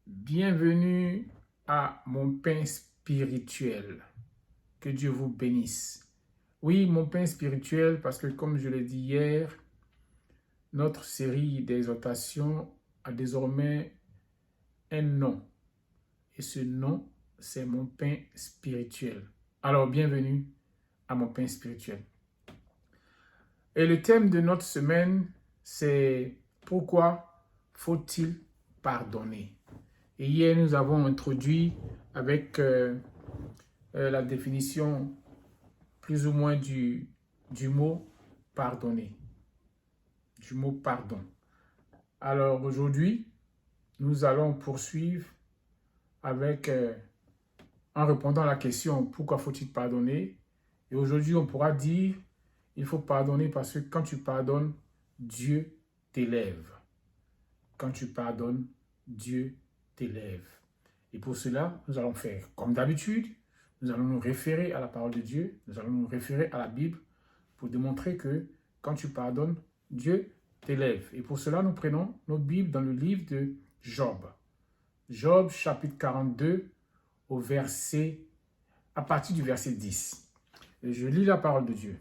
Bienvenue à mon pain spirituel. Que Dieu vous bénisse. Oui, mon pain spirituel, parce que comme je l'ai dit hier, notre série d'exhortations a désormais un nom. Et ce nom, c'est mon pain spirituel. Alors, bienvenue à mon pain spirituel. Et le thème de notre semaine, c'est pourquoi faut-il pardonner? Et hier, nous avons introduit avec la définition plus ou moins du mot pardonner, du mot pardon. Alors aujourd'hui, nous allons poursuivre avec, en répondant à la question pourquoi faut-il pardonner? Et aujourd'hui, on pourra dire il faut pardonner parce que quand tu pardonnes, Dieu t'élève. Quand tu pardonnes, Dieu t'élève. Et pour cela, nous allons faire comme d'habitude, nous allons nous référer à la parole de Dieu, nous allons nous référer à la Bible pour démontrer que quand tu pardonnes, Dieu t'élève. Et pour cela, nous prenons nos Bibles dans le livre de Job. Job chapitre 42 à partir du verset 10. Et je lis la parole de Dieu.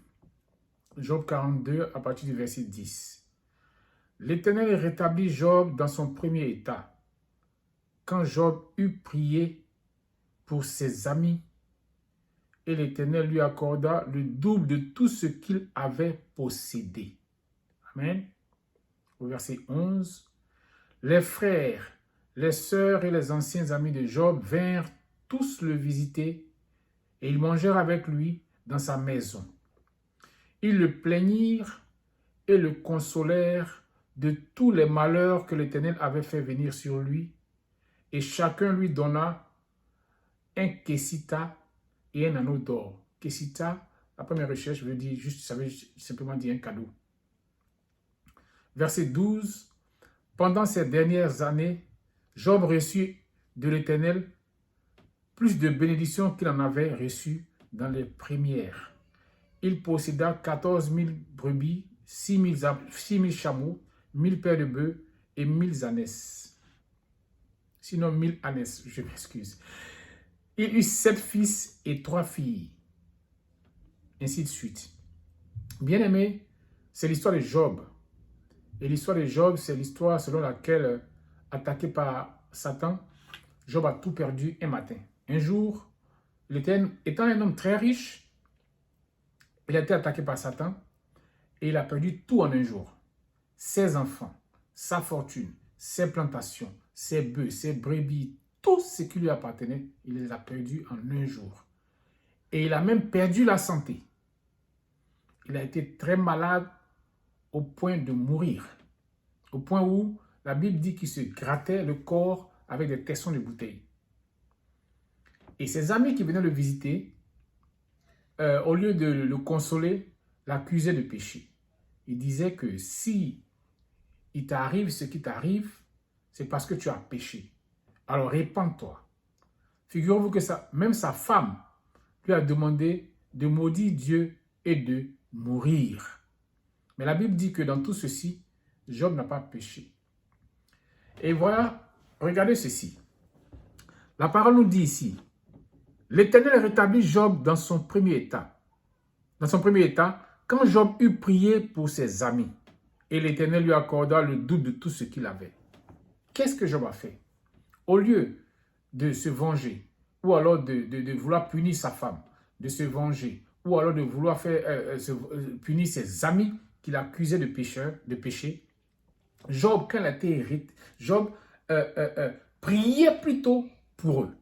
Job 42 à partir du verset 10. L'Éternel rétablit Job dans son premier état. Quand Job eut prié pour ses amis, et l'Éternel lui accorda le double de tout ce qu'il avait possédé. Amen. Au verset 11, les frères, les sœurs et les anciens amis de Job vinrent tous le visiter et ils mangèrent avec lui dans sa maison. Ils le plaignirent et le consolèrent de tous les malheurs que l'Éternel avait fait venir sur lui, et chacun lui donna un kessita et un anneau d'or. Kessita, la première recherche veut dire juste, ça veut simplement dire un cadeau. Verset 12. Pendant ces dernières années, Job reçut de l'Éternel plus de bénédictions qu'il en avait reçues dans les premières. Il posséda 14 000 brebis, 6 000 chameaux, 1000 paires de bœufs et 1000 ânesses. Sinon 1000 ânesses, je m'excuse. Il eut 7 fils et 3 filles. Ainsi de suite. Bien-aimé, c'est l'histoire de Job. Et l'histoire de Job, c'est l'histoire selon laquelle, attaqué par Satan, Job a tout perdu un matin. Un jour, étant un homme très riche, il a été attaqué par Satan et il a perdu tout en un jour. Ses enfants, sa fortune, ses plantations, ses bœufs, ses brebis, tout ce qui lui appartenait, il les a perdus en un jour. Et il a même perdu la santé. Il a été très malade au point de mourir. Au point où la Bible dit qu'il se grattait le corps avec des tessons de bouteilles. Et ses amis qui venaient le visiter, au lieu de le consoler, l'accusaient de péché. Il disait que si il t'arrive ce qui t'arrive, c'est parce que tu as péché. Alors répands-toi. Figurez-vous que même sa femme lui a demandé de maudire Dieu et de mourir. Mais la Bible dit que dans tout ceci, Job n'a pas péché. Et voilà, regardez ceci. La parole nous dit ici, l'Éternel rétablit Job dans son premier état. Dans son premier état, quand Job eut prié pour ses amis, et l'Éternel lui accorda le double de tout ce qu'il avait. Qu'est-ce que Job a fait? Au lieu de se venger, ou alors de vouloir punir sa femme, de se venger, ou alors de vouloir punir ses amis qu'il accusait de péché, Job, quand il a été hérité, Job priait plutôt pour eux.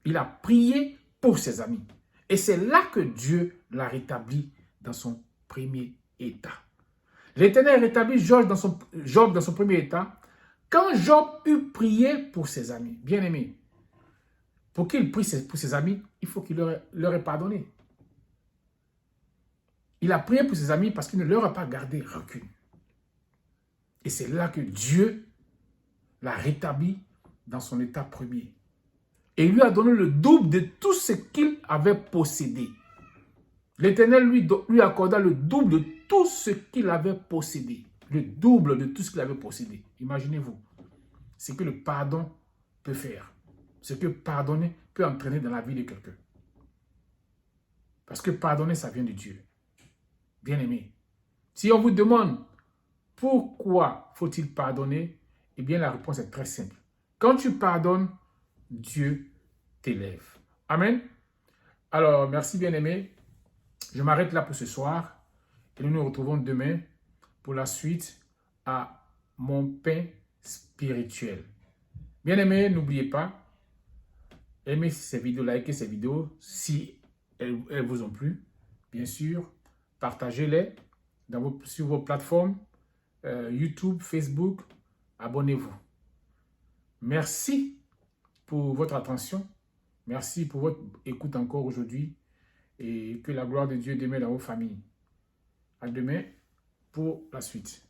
Il a prié pour ses amis. Et c'est là que Dieu l'a rétabli dans son premier état. L'Éternel rétablit Job dans son premier état. Quand Job eut prié pour ses amis, bien aimés, pour qu'il prie pour ses amis, il faut qu'il leur ait pardonné. Il a prié pour ses amis parce qu'il ne leur a pas gardé rancune. Et c'est là que Dieu l'a rétabli dans son état premier. Et lui a donné le double de tout ce qu'il avait possédé. L'Éternel lui accorda le double de tout ce qu'il avait possédé. Le double de tout ce qu'il avait possédé. Imaginez-vous. C'est que le pardon peut faire. Ce que pardonner peut entraîner dans la vie de quelqu'un. Parce que pardonner, ça vient de Dieu. Bien-aimé, si on vous demande pourquoi faut-il pardonner, eh bien la réponse est très simple. Quand tu pardonnes, Dieu t'élève. Amen. Alors, merci bien-aimé. Je m'arrête là pour ce soir et nous nous retrouvons demain pour la suite à mon pain spirituel. Bien-aimé, n'oubliez pas, aimez ces vidéos, likez ces vidéos si elles vous ont plu. Bien sûr, partagez-les sur vos plateformes YouTube, Facebook. Abonnez-vous. Merci pour votre attention. Merci pour votre écoute encore aujourd'hui. Et que la gloire de Dieu demeure dans vos familles. À demain pour la suite.